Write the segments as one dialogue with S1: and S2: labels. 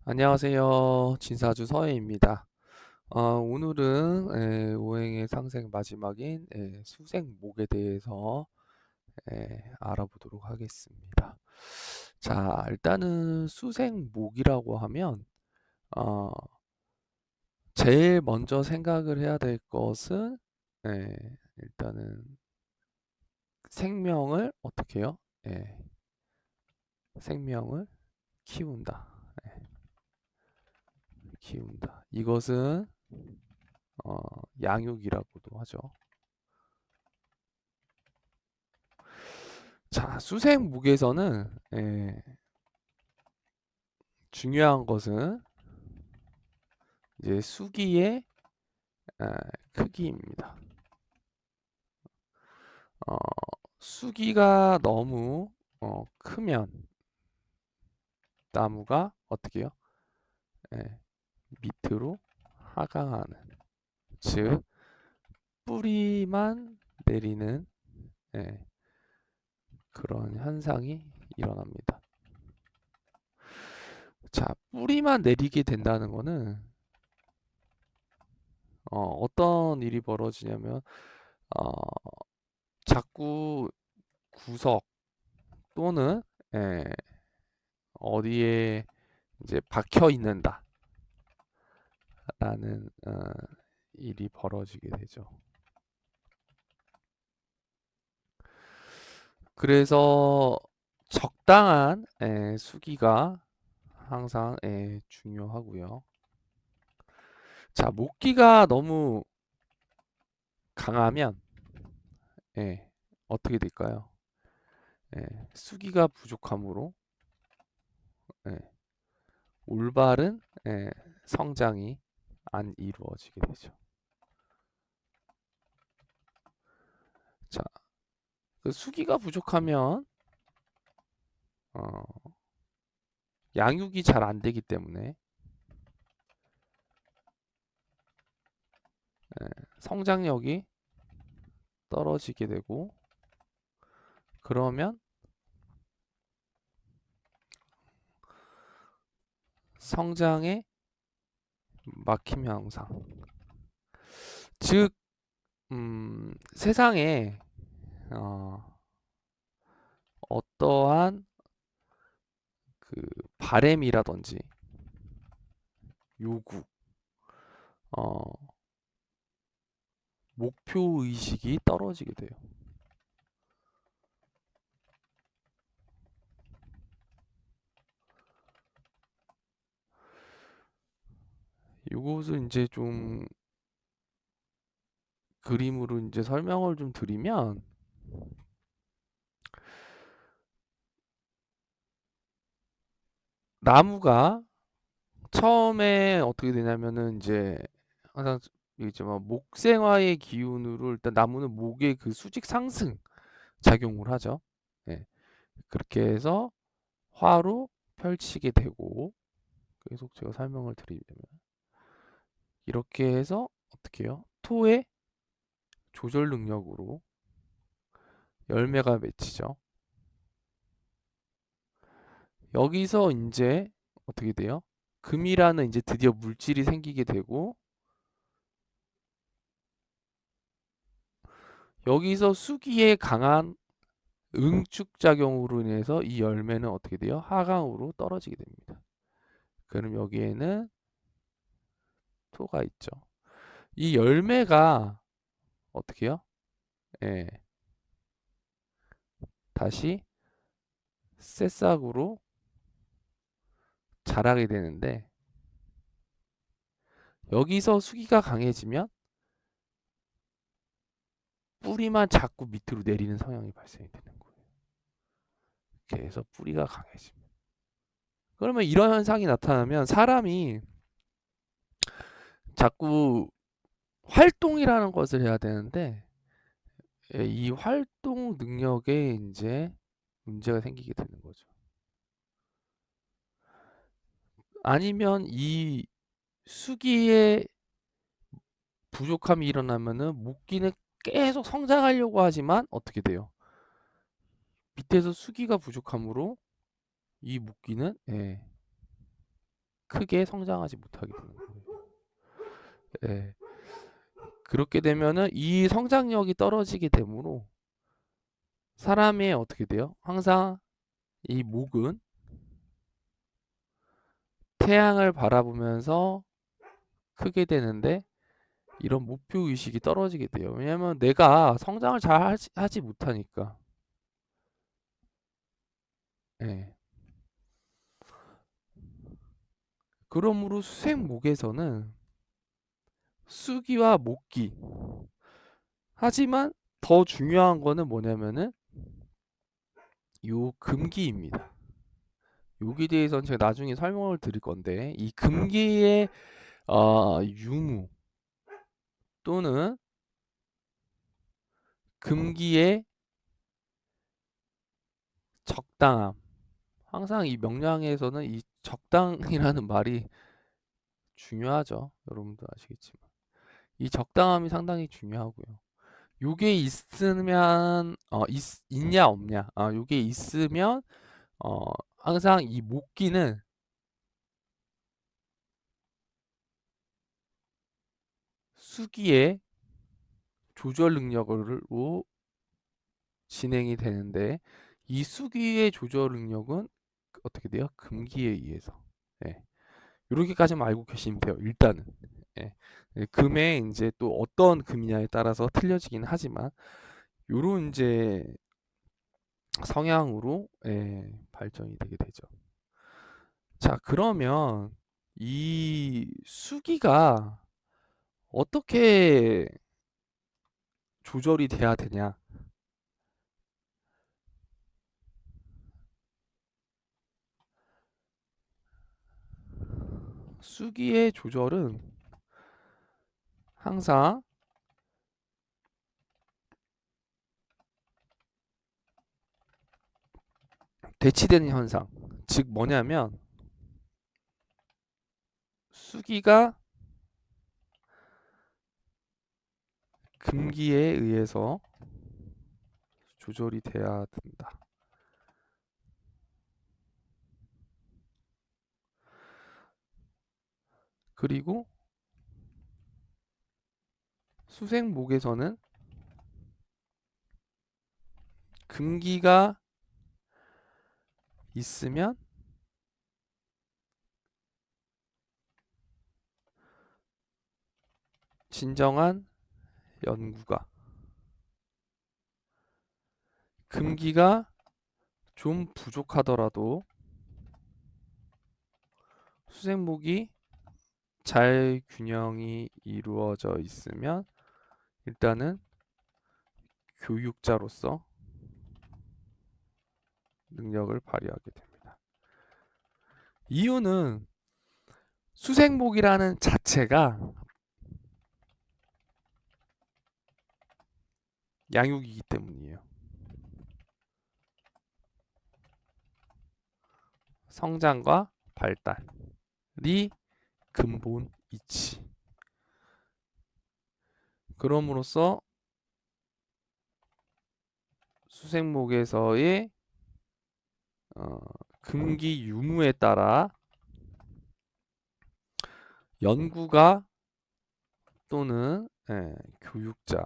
S1: 안녕하세요. 진사주 서해입니다. 오늘은 오행의 상생 마지막인 수생목에 대해서 알아보도록 하겠습니다. 자, 일단은 수생목이라고 하면 어, 제일 먼저 생각을 해야 될 것은 일단은 생명을 어떻게 해요? 생명을 키운다. 키운다. 이것은 어, 양육이라고도 하죠. 자, 수생목에서는 중요한 것은 이제 수기의 크기입니다. 어, 수기가 너무 크면 나무가 어떻게 해요? 예, 밑으로 하강하는, 즉 뿌리만 내리는 예, 그런 현상이 일어납니다. 자, 뿌리만 내리게 된다는 것은 어떤 일이 벌어지냐면 어, 자꾸 구석 또는 예, 어디에 이제 박혀 있는다라는 일이 벌어지게 되죠. 그래서 적당한 수기가 항상 중요하고요. 자, 목기가 너무 강하면 어떻게 될까요? 수기가 부족함으로 예, 올바른 성장이 안 이루어지게 되죠. 자, 그 수기가 부족하면 어, 양육이 잘 안 되기 때문에 성장력이 떨어지게 되고, 그러면 성장에 막힘 현상. 즉, 세상에 어, 어떠한 그 바램이라든지 요구, 어, 목표 의식이 떨어지게 돼요. 이것을 이제 좀 그림으로 이제 설명을 좀 드리면, 나무가 처음에 어떻게 되냐면은 이제 항상 얘기했지만 목생화의 기운으로 일단 나무는 목의 그 수직 상승 작용을 하죠. 예. 그렇게 해서 화로 펼치게 되고, 계속 제가 설명을 드리면 이렇게 해서 어떻게 해요? 토의 조절 능력으로 열매가 맺히죠. 여기서 이제 어떻게 돼요? 금이라는 이제 드디어 물질이 생기게 되고, 여기서 수기의 강한 응축 작용으로 인해서 이 열매는 어떻게 돼요? 하강으로 떨어지게 됩니다. 그럼 여기에는 토가 있죠. 이 열매가 어떻게 해요? 예, 다시 새싹으로 자라게 되는데, 여기서 수기가 강해지면 뿌리만 자꾸 밑으로 내리는 성향이 발생이 되는 거예요. 그래서 뿌리가 강해집니다. 그러면 이런 현상이 나타나면 사람이 자꾸 활동이라는 것을 해야 되는데, 이 활동 능력에 이제 문제가 생기게 되는 거죠. 아니면 이 수기의 부족함이 일어나면은 목기는 계속 성장하려고 하지만 어떻게 돼요? 밑에서 수기가 부족함으로 이 목기는 크게 성장하지 못하게 되는 거예요. 예. 그렇게 되면은 이 성장력이 떨어지게 되므로 사람의 어떻게 돼요? 항상 이 목은 태양을 바라보면서 크게 되는데 이런 목표 의식이 떨어지게 돼요. 왜냐면 내가 성장을 잘 하지 못하니까. 예. 그러므로 수생목에서는 수기와 목기. 하지만 더 중요한 거는 뭐냐면은 요 금기입니다. 여기에 대해서는 제가 나중에 설명을 드릴 건데 이 금기의 유무 또는 금기의 적당함. 항상 이 명량에서는 이 적당이라는 말이 중요하죠. 여러분도 아시겠지만. 이 적당함이 상당히 중요하고요. 요게 있으면 있냐 없냐. 요게 있으면 항상 이 목기는 수기의 조절 능력으로 진행이 되는데 이 수기의 조절 능력은 어떻게 돼요? 금기에 의해서. 예. 요렇게까지만 알고 계시면 돼요. 일단은. 예. 예, 금에 이제 또 어떤 금이냐에 따라서 틀려지긴 하지만 요런 이제 성향으로 발전이 되게 되죠. 자, 그러면 이 수기가 어떻게 조절이 돼야 되냐? 수기의 조절은 항상 대치되는 현상. 즉 뭐냐면 수기가 금기에 의해서 조절이 돼야 된다. 그리고 수생목에서는 금기가 있으면 진정한 연구가, 금기가 좀 부족하더라도 수생목이 잘 균형이 이루어져 있으면 일단은 교육자로서 능력을 발휘하게 됩니다. 이유는 수생목이라는 자체가 양육이기 때문이에요. 성장과 발달이 근본 이치. 그럼으로써 수생목에서의 금기 유무에 따라 연구가 또는 교육자라는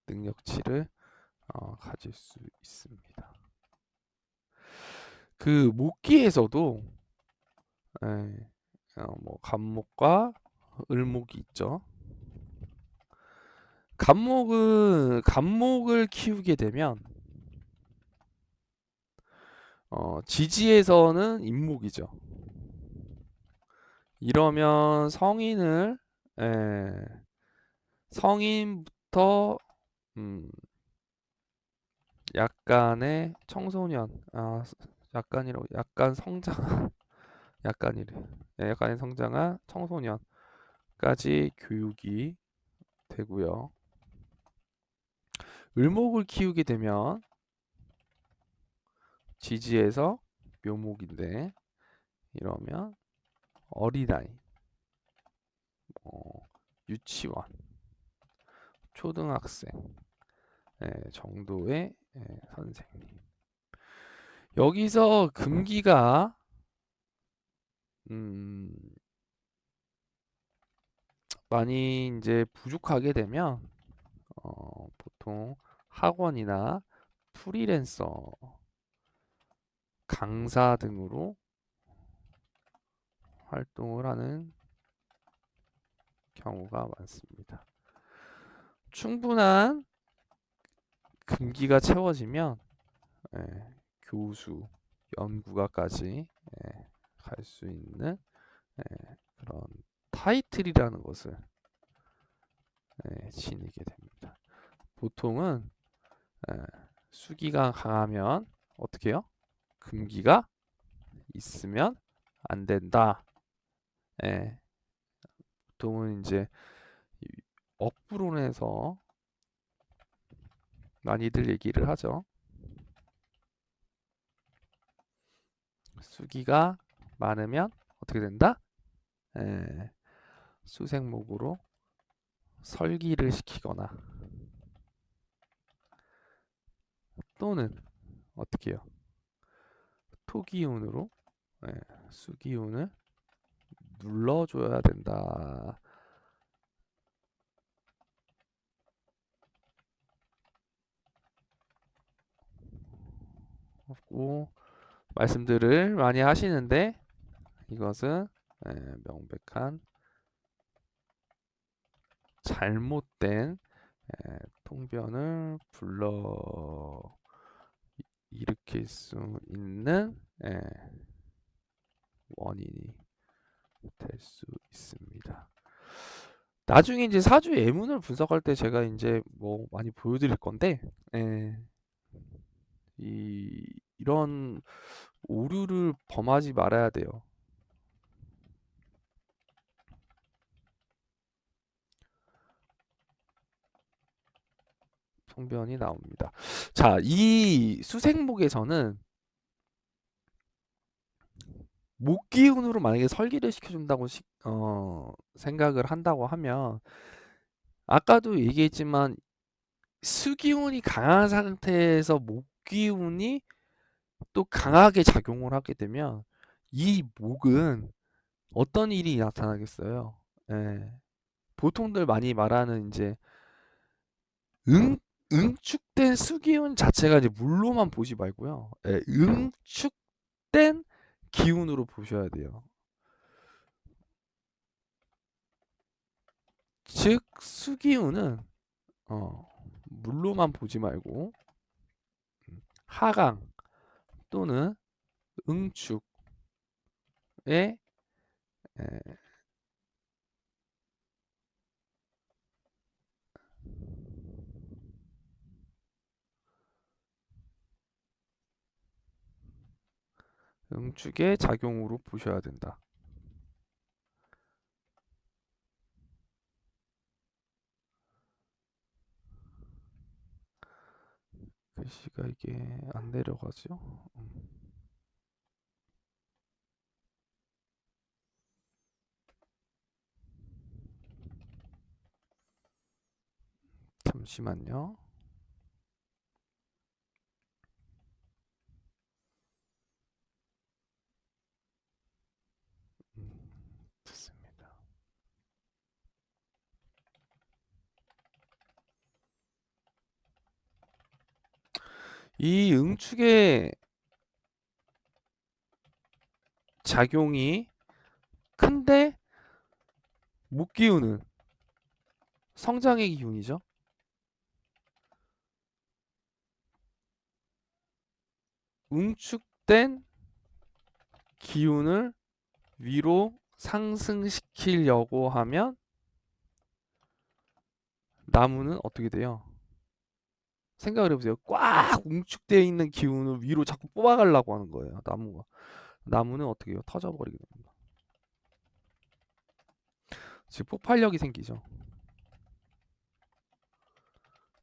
S1: 능력치를 가질 수 있습니다. 그 목기에서도 뭐 간목과 을목이 있죠. 간목을 키우게 되면 지지에서는 임목이죠. 이러면 성인부터 약간의 청소년, 약간이라고 약간 성장, 약간이래, 약간의 성장한 청소년까지 교육이 되고요. 을목을 키우게 되면 지지에서 묘목인데 이러면 어린아이, 유치원, 초등학생 정도의 선생님. 여기서 금기가 음, 많이 이제 부족하게 되면 보통 학원이나 프리랜서, 강사 등으로 활동을 하는 경우가 많습니다. 충분한 금기가 채워지면 예, 교수, 연구가까지 갈 수 있는 그런 타이틀이라는 것을 지니게 됩니다. 보통은 예, 수기가 강하면 어떻게 해요? 금기가 있으면 안 된다. 예, 보통은 이제 억부론에서 많이들 얘기를 하죠. 수기가 많으면 어떻게 된다? 예, 수생목으로 설기를 시키거나 또는 어떻게 해요? 토기운으로 예, 수기운을 눌러줘야 된다. 고 말씀들을 많이 하시는데 이것은 명백한 잘못된 통변을 불러 일으킬 수 있는 원인이 될 수 있습니다. 나중에 이제 사주 예문을 분석할 때 제가 이제 뭐 많이 보여드릴 건데 이런 오류를 범하지 말아야 돼요. 통변이 나옵니다. 자, 이 수생목에서는 목기운으로 만약에 설기를 시켜준다고 생각을 한다고 하면 아까도 얘기했지만 수기운이 강한 상태에서 목기운이 또 강하게 작용을 하게 되면 이 목은 어떤 일이 나타나겠어요? 예. 보통들 많이 말하는 이제 응 응축된 수기운 자체가 이제 물로만 보지 말고요. 예, 응축된 기운으로 보셔야 돼요. 즉 수기운은 물로만 보지 말고 하강 또는 응축에 응축의 작용으로 보셔야 된다. 글씨가 이게 안 내려가죠? 잠시만요. 됐습니다. 이 응축의 작용이 큰데 목기운은 성장의 기운이죠. 응축된 기운을 위로 상승시키려고 하면 나무는 어떻게 돼요? 생각을 해보세요. 꽉 응축되어 있는 기운을 위로 자꾸 뽑아가려고 하는 거예요. 나무가. 나무는 어떻게 해요? 터져버리게 됩니다. 즉 폭발력이 생기죠.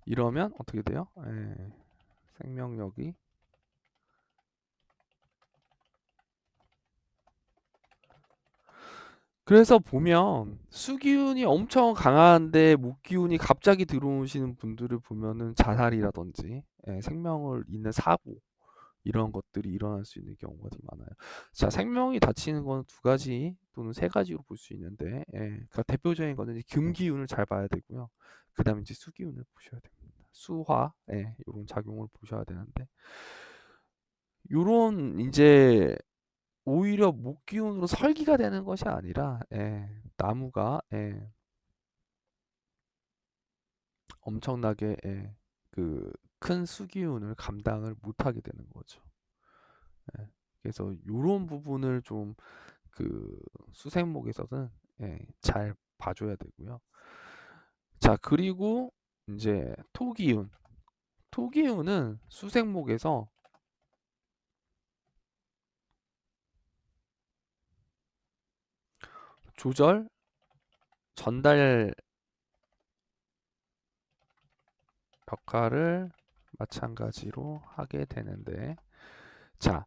S1: 이러면 어떻게 돼요? 생명력이 그래서 보면 수기운이 엄청 강한데 목기운이 갑자기 들어오시는 분들을 보면은 자살이라든지 생명을 잇는 사고 이런 것들이 일어날 수 있는 경우가 되게 많아요. 자, 생명이 다치는 건 두 가지 또는 세 가지로 볼 수 있는데, 그러니까 대표적인 거는 이제 금기운을 잘 봐야 되고요. 그 다음에 이제 수기운을 보셔야 됩니다. 수화, 이런 작용을 보셔야 되는데, 요런 이제 오히려 목기운으로 설기가 되는 것이 아니라, 나무가, 엄청나게, 그 큰 수기운을 감당을 못하게 되는 거죠. 그래서 요런 부분을 좀 그 수생목에서는 잘 봐줘야 되고요. 자, 그리고 이제 토기운. 토기운은 수생목에서 조절, 전달 역할을 마찬가지로 하게 되는데, 자,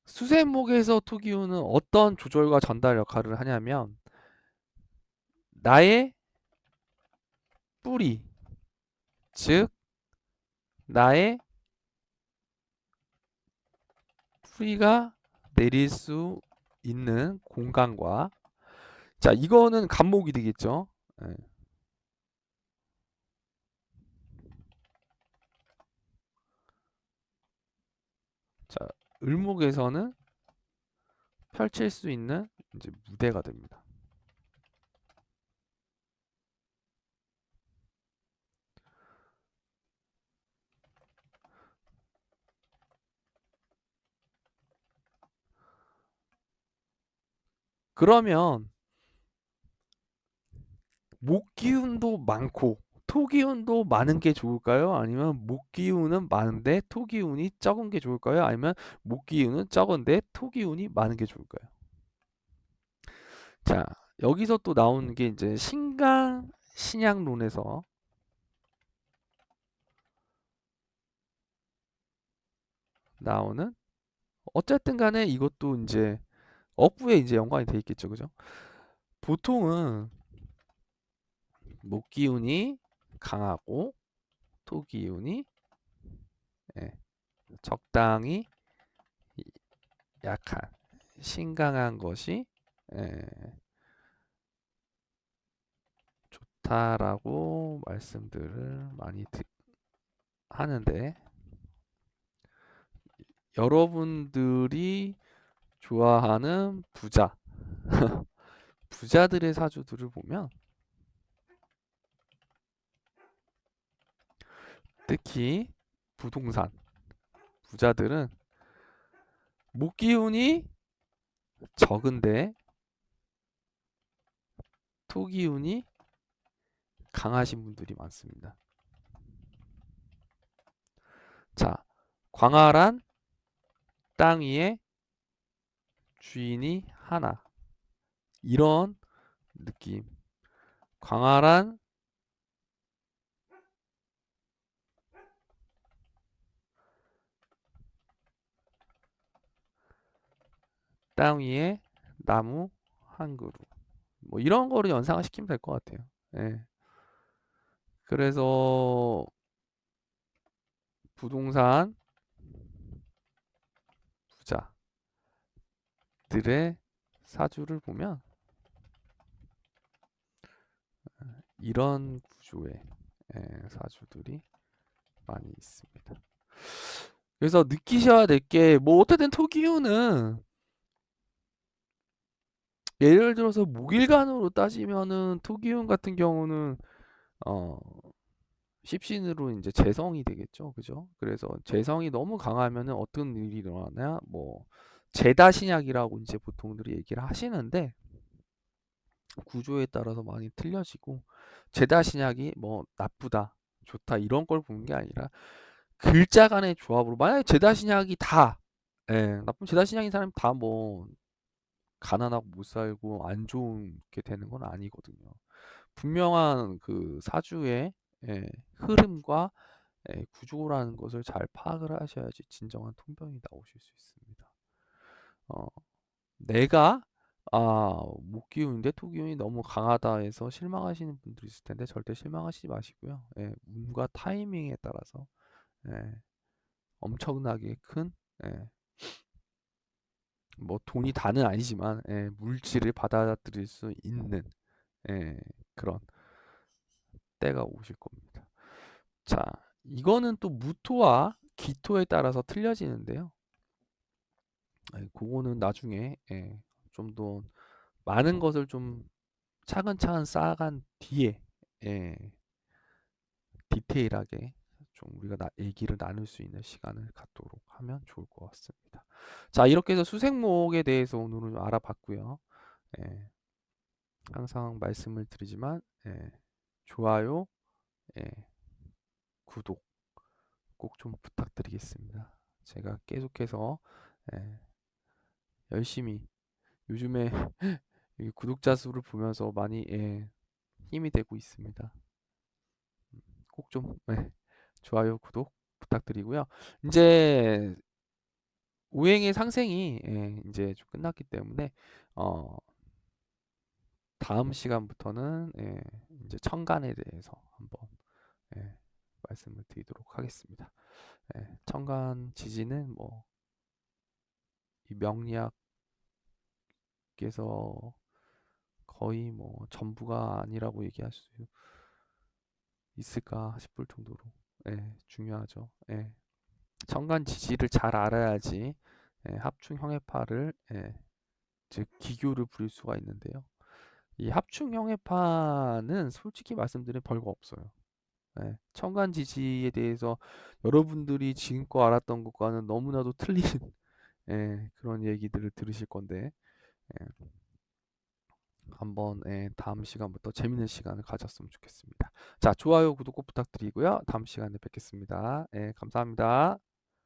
S1: 수생목에서 토기운은 어떤 조절과 전달 역할을 하냐면, 나의 뿌리, 즉 나의 뿌리가 내릴 수 있는 공간과, 자, 이거는 간목이 되겠죠. 예. 자, 을목에서는 펼칠 수 있는 이제 무대가 됩니다. 그러면 목 기운도 많고 토 기운도 많은 게 좋을까요? 아니면 목 기운은 많은데 토 기운이 적은 게 좋을까요? 아니면 목 기운은 적은데 토 기운이 많은 게 좋을까요? 자, 여기서 또 나오는 게 이제 신강 신약론에서 나오는, 어쨌든 간에 이것도 이제 업부에 이제 연관이 돼 있겠죠, 그죠? 보통은 목 기운이 강하고 토 기운이 예, 적당히 약한 신강한 것이 예, 좋다라고 말씀들을 많이 하는데, 여러분들이 좋아하는 부자, 부자들의 사주들을 보면 특히 부동산 부자들은 목기운이 적은데 토기운이 강하신 분들이 많습니다. 자, 광활한 땅 위에 주인이 하나, 이런 느낌. 광활한 땅 위에 나무 한 그루, 뭐 이런 거를 연상을 시키면 될 것 같아요. 예. 그래서 부동산 부자들의 사주를 보면 이런 구조의 사주들이 많이 있습니다. 그래서 느끼셔야 될 게, 뭐 어쨌든 토기운은 예를 들어서 목일간으로 따지면은 토기운 같은 경우는 어 십신으로 이제 재성이 되겠죠, 그죠? 그래서 재성이 너무 강하면은 어떤 일이 일어나냐, 뭐 제다신약이라고 이제 보통들이 얘기를 하시는데, 구조에 따라서 많이 틀려지고, 제다신약이 뭐 나쁘다, 좋다 이런 걸 보는 게 아니라 글자 간의 조합으로, 만약에 제다신약이 다, 나쁜 제다신약인 사람이 다 뭐 가난하고 못 살고 안 좋게 되는 건 아니거든요. 분명한 그 사주의 흐름과 구조라는 것을 잘 파악을 하셔야지 진정한 통병이 나오실 수 있습니다. 어, 내가 목 기운인데 토 기운이 너무 강하다 해서 실망하시는 분들이 있을 텐데 절대 실망하시지 마시고요. 운과 타이밍에 따라서 예, 엄청나게 큰, 예, 뭐 돈이 다는 아니지만, 예, 물질을 받아들일 수 있는, 예, 그런 때가 오실 겁니다. 자, 이거는 또 무토와 기토에 따라서 틀려지는데요. 예, 그거는 나중에, 예, 좀 더 많은 것을 좀 차근차근 쌓아간 뒤에, 예, 디테일하게 좀 우리가 얘기를 나눌 수 있는 시간을 갖도록 하면 좋을 것 같습니다. 자, 이렇게 해서 수생목에 대해서 오늘은 좀 알아봤고요. 예, 항상 말씀을 드리지만, 예, 좋아요, 예, 구독 꼭 좀 부탁드리겠습니다. 제가 계속해서, 예, 열심히 요즘에 이 구독자 수를 보면서 많이, 예, 힘이 되고 있습니다. 꼭 좀, 예, 좋아요, 구독 부탁드리고요. 이제 오행의 상생이, 예, 이제 좀 끝났기 때문에 어, 다음 시간부터는, 예, 이제 천간에 대해서 한번, 예, 말씀을 드리도록 하겠습니다. 예, 천간 지지는 뭐 이 명리학에서 거의 뭐 전부가 아니라고 얘기할 수 있을까 싶을 정도로, 예, 중요하죠. 예, 천간 지지를 잘 알아야지, 예, 합충 형해파를, 예, 즉 기교를 부릴 수가 있는데요. 이 합충 형해파는 솔직히 말씀드리면 별거 없어요. 예, 천간 지지에 대해서 여러분들이 지금껏 알았던 것과는 너무나도 틀린, 예, 그런 얘기들을 들으실 건데, 예, 한번, 예, 다음 시간부터 재밌는 시간을 가졌으면 좋겠습니다. 자, 좋아요, 구독 꼭 부탁드리고요. 다음 시간에 뵙겠습니다. 예, 감사합니다.